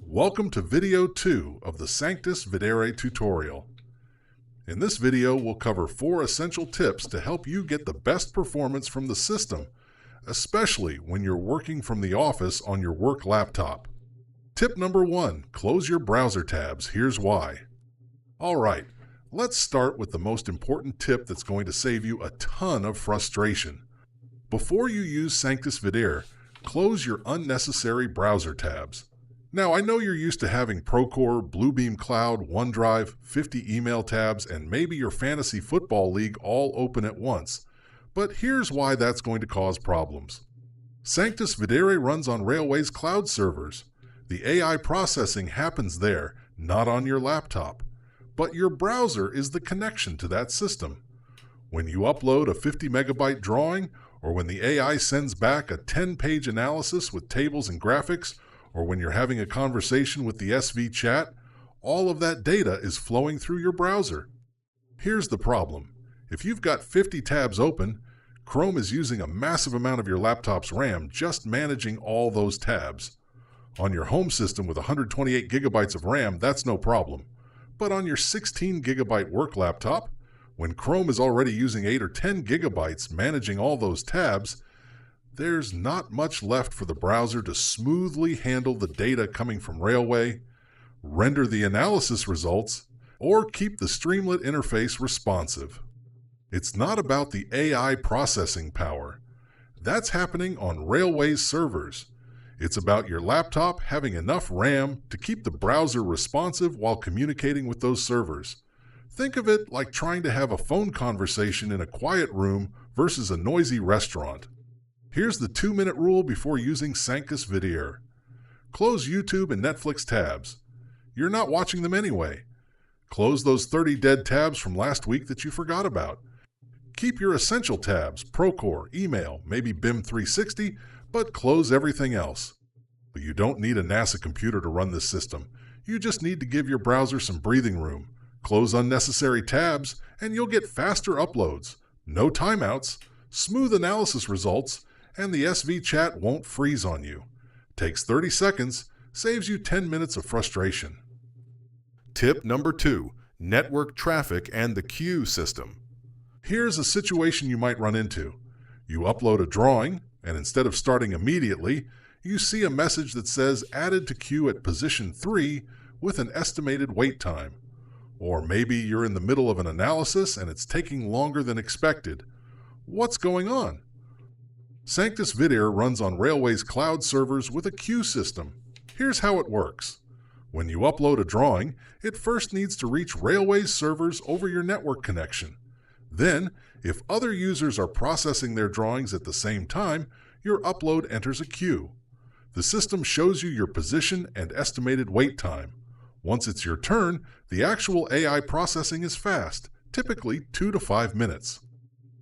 Welcome to video 2 of the Sanctus Videre tutorial. In this video, we'll cover 4 essential tips to help you get the best performance from the system, especially when you're working from the office on your work laptop. Tip number 1, close your browser tabs. Here's why. Alright, let's start with the most important tip that's going to save you a ton of frustration. Before you use Sanctus Videre, close your unnecessary browser tabs. Now, I know you're used to having Procore, Bluebeam Cloud, OneDrive, 50 email tabs, and maybe your fantasy football league all open at once, but here's why that's going to cause problems. Sanctus Videre runs on Railway's cloud servers. The AI processing happens there, not on your laptop, but your browser is the connection to that system. When you upload a 50 megabyte drawing, or when the AI sends back a 10-page analysis with tables and graphics, or when you're having a conversation with the SV chat, all of that data is flowing through your browser. Here's the problem. If you've got 50 tabs open, Chrome is using a massive amount of your laptop's RAM just managing all those tabs. On your home system with 128 gigabytes of RAM, that's no problem. But on your 16 gigabyte work laptop, when Chrome is already using 8 or 10 gigabytes managing all those tabs, there's not much left for the browser to smoothly handle the data coming from Railway, render the analysis results, or keep the Streamlit interface responsive. It's not about the AI processing power. That's happening on Railway's servers. It's about your laptop having enough RAM to keep the browser responsive while communicating with those servers. Think of it like trying to have a phone conversation in a quiet room versus a noisy restaurant. Here's the 2-minute rule before using Sanctus Videre. Close YouTube and Netflix tabs. You're not watching them anyway. Close those 30 dead tabs from last week that you forgot about. Keep your essential tabs, Procore, email, maybe BIM 360, but close everything else. But you don't need a NASA computer to run this system. You just need to give your browser some breathing room. Close unnecessary tabs, and you'll get faster uploads, no timeouts, smooth analysis results, and the SV chat won't freeze on you. Takes 30 seconds, saves you 10 minutes of frustration. Tip number 2, network traffic and the queue system. Here's a situation you might run into. You upload a drawing, and instead of starting immediately, you see a message that says added to queue at position 3 with an estimated wait time. Or maybe you're in the middle of an analysis and it's taking longer than expected. What's going on? Sanctus Videre runs on Railway's cloud servers with a queue system. Here's how it works. When you upload a drawing, it first needs to reach Railway's servers over your network connection. Then, if other users are processing their drawings at the same time, your upload enters a queue. The system shows you your position and estimated wait time. Once it's your turn, the actual AI processing is fast, typically 2 to 5 minutes.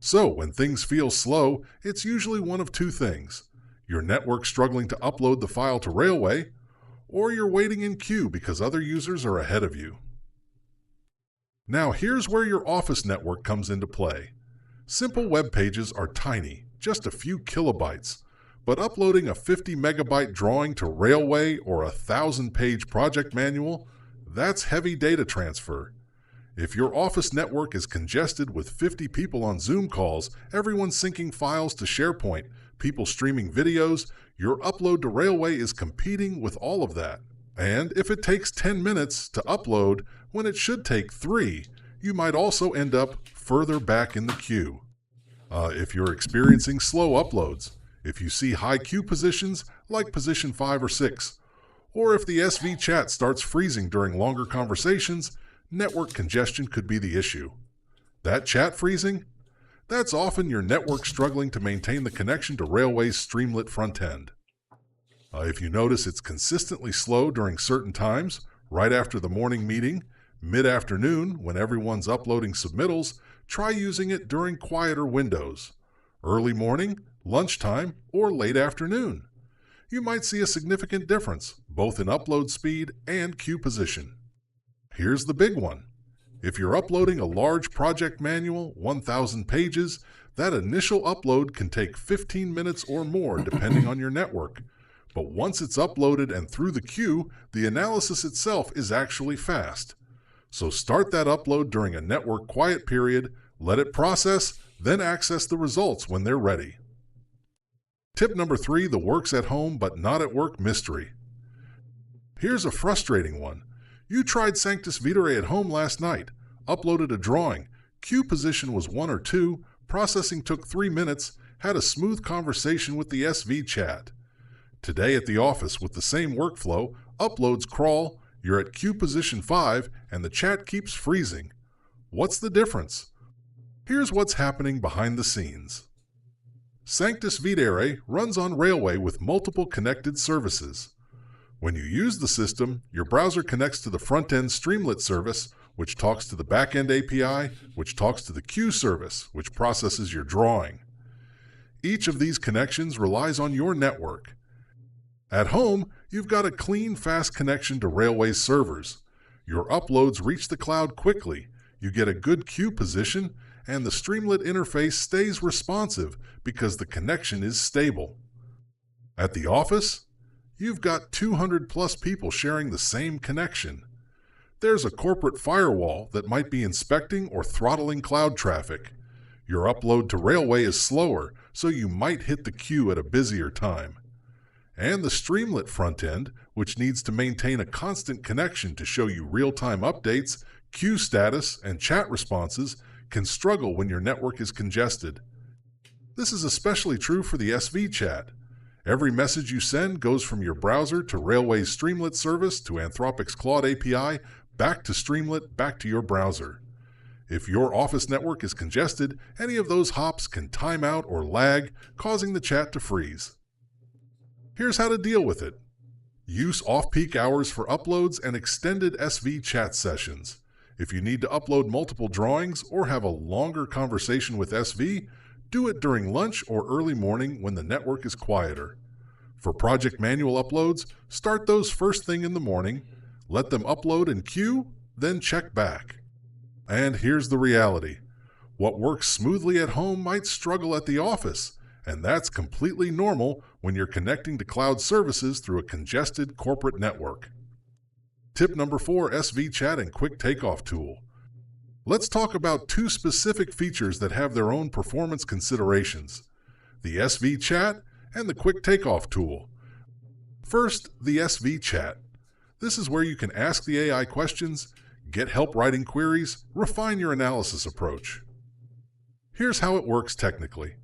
So, when things feel slow, it's usually one of 2 things. Your network struggling to upload the file to Railway, or you're waiting in queue because other users are ahead of you. Now, here's where your office network comes into play. Simple web pages are tiny, just a few kilobytes, but uploading a 50 megabyte drawing to Railway or a 1,000-page project manual, that's heavy data transfer. If your office network is congested with 50 people on Zoom calls, everyone syncing files to SharePoint, people streaming videos, your upload to Railway is competing with all of that. And if it takes 10 minutes to upload when it should take 3, you might also end up further back in the queue. If you're experiencing slow uploads, if you see high queue positions like position 5 or 6, or if the SV chat starts freezing during longer conversations, network congestion could be the issue. That chat freezing? That's often your network struggling to maintain the connection to Railway's Streamlit front end. If you notice it's consistently slow during certain times, right after the morning meeting, mid-afternoon when everyone's uploading submittals, try using it during quieter windows. Early morning, lunchtime, or late afternoon. You might see a significant difference, both in upload speed and queue position. Here's the big one. If you're uploading a large project manual, 1,000 pages, that initial upload can take 15 minutes or more depending on your network. but once it's uploaded and through the queue, the analysis itself is actually fast. So start that upload during a network quiet period, let it process, then access the results when they're ready. Tip number 3, the works at home but not at work mystery. Here's a frustrating one. You tried Sanctus Videre at home last night, uploaded a drawing, queue position was 1 or 2, processing took 3 minutes, had a smooth conversation with the SV chat. Today at the office with the same workflow, uploads crawl, you're at queue position 5, and the chat keeps freezing. What's the difference? Here's what's happening behind the scenes. Sanctus Videre runs on Railway with multiple connected services. When you use the system, your browser connects to the front-end Streamlit service, which talks to the back-end API, which talks to the queue service, which processes your drawing. Each of these connections relies on your network. At home, you've got a clean, fast connection to Railway's servers. Your uploads reach the cloud quickly, you get a good queue position, and the Streamlit interface stays responsive because the connection is stable. At the office, you've got 200 plus people sharing the same connection. There's a corporate firewall that might be inspecting or throttling cloud traffic. Your upload to Railway is slower, so you might hit the queue at a busier time. And the Streamlit front end, which needs to maintain a constant connection to show you real-time updates, queue status, and chat responses, can struggle when your network is congested. This is especially true for the SV chat. Every message you send goes from your browser to Railway's Streamlit service to Anthropic's Claude API, back to Streamlit, back to your browser. If your office network is congested, any of those hops can time out or lag, causing the chat to freeze. Here's how to deal with it. Use off-peak hours for uploads and extended SV chat sessions. If you need to upload multiple drawings or have a longer conversation with SV, do it during lunch or early morning when the network is quieter. For project manual uploads, start those first thing in the morning, let them upload and queue, then check back. And here's the reality. What works smoothly at home might struggle at the office, and that's completely normal when you're connecting to cloud services through a congested corporate network. Tip number 4, SV Chat and Quick Takeoff tool. Let's talk about 2 specific features that have their own performance considerations: the SV Chat and the Quick Takeoff tool. First, the SV Chat. This is where you can ask the AI questions, get help writing queries, refine your analysis approach. Here's how it works technically.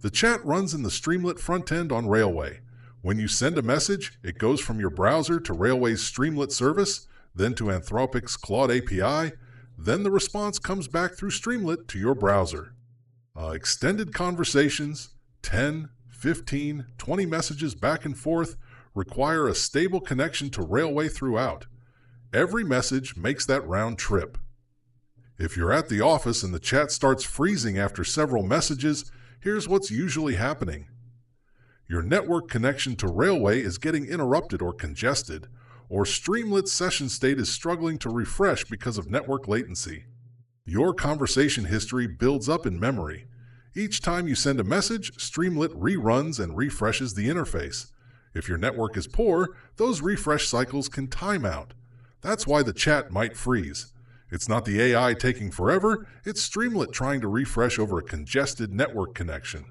The chat runs in the Streamlit front end on Railway. When you send a message, it goes from your browser to Railway's Streamlit service, then to Anthropic's Claude API, then the response comes back through Streamlit to your browser. Extended conversations, 10, 15, 20 messages back and forth, require a stable connection to Railway throughout. Every message makes that round trip. If you're at the office and the chat starts freezing after several messages, here's what's usually happening. Your network connection to Railway is getting interrupted or congested, or Streamlit session state is struggling to refresh because of network latency. Your conversation history builds up in memory. Each time you send a message, Streamlit reruns and refreshes the interface. If your network is poor, those refresh cycles can time out. That's why the chat might freeze. It's not the AI taking forever, it's Streamlit trying to refresh over a congested network connection.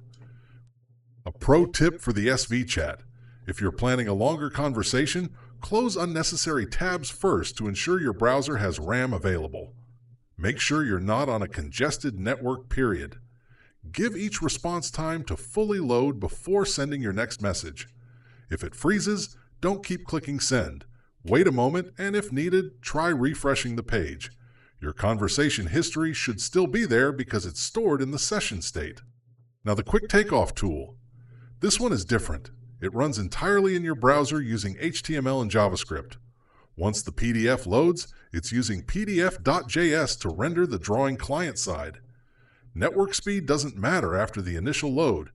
A pro tip for the SV chat: if you're planning a longer conversation, close unnecessary tabs first to ensure your browser has RAM available. Make sure you're not on a congested network period. Give each response time to fully load before sending your next message. If it freezes, don't keep clicking send. Wait a moment, and if needed, try refreshing the page. Your conversation history should still be there because it's stored in the session state. Now the Quick Takeoff tool. This one is different. It runs entirely in your browser using HTML and JavaScript. Once the PDF loads, it's using pdf.js to render the drawing client side. Network speed doesn't matter after the initial load,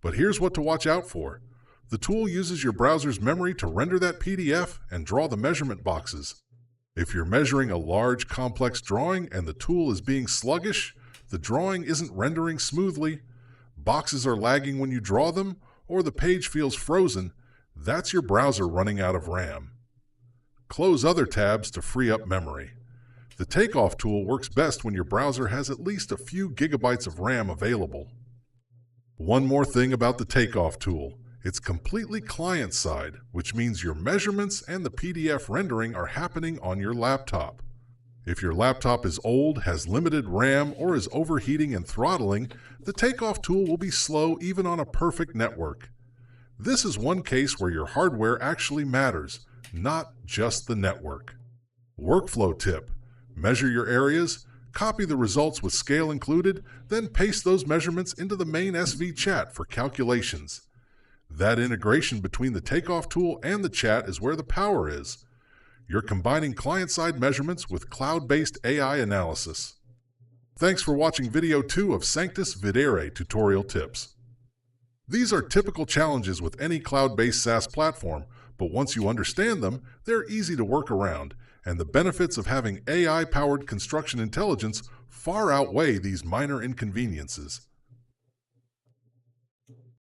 but here's what to watch out for. The tool uses your browser's memory to render that PDF and draw the measurement boxes. If you're measuring a large, complex drawing and the tool is being sluggish, the drawing isn't rendering smoothly, boxes are lagging when you draw them, or the page feels frozen, That's your browser running out of RAM. Close other tabs to free up memory. The Takeoff tool works best when your browser has at least a few gigabytes of RAM available. One more thing about the Takeoff tool. It's completely client-side, which means your measurements and the PDF rendering are happening on your laptop. If your laptop is old, has limited RAM, or is overheating and throttling, the Takeoff tool will be slow even on a perfect network. This is one case where your hardware actually matters, not just the network. Workflow tip: measure your areas, copy the results with scale included, then paste those measurements into the main SV chat for calculations. That integration between the Takeoff tool and the chat is where the power is. You're combining client-side measurements with cloud-based AI analysis. Thanks for watching video 2 of Sanctus Videre tutorial tips. These are typical challenges with any cloud-based SaaS platform, but once you understand them, they're easy to work around, and the benefits of having AI-powered construction intelligence far outweigh these minor inconveniences.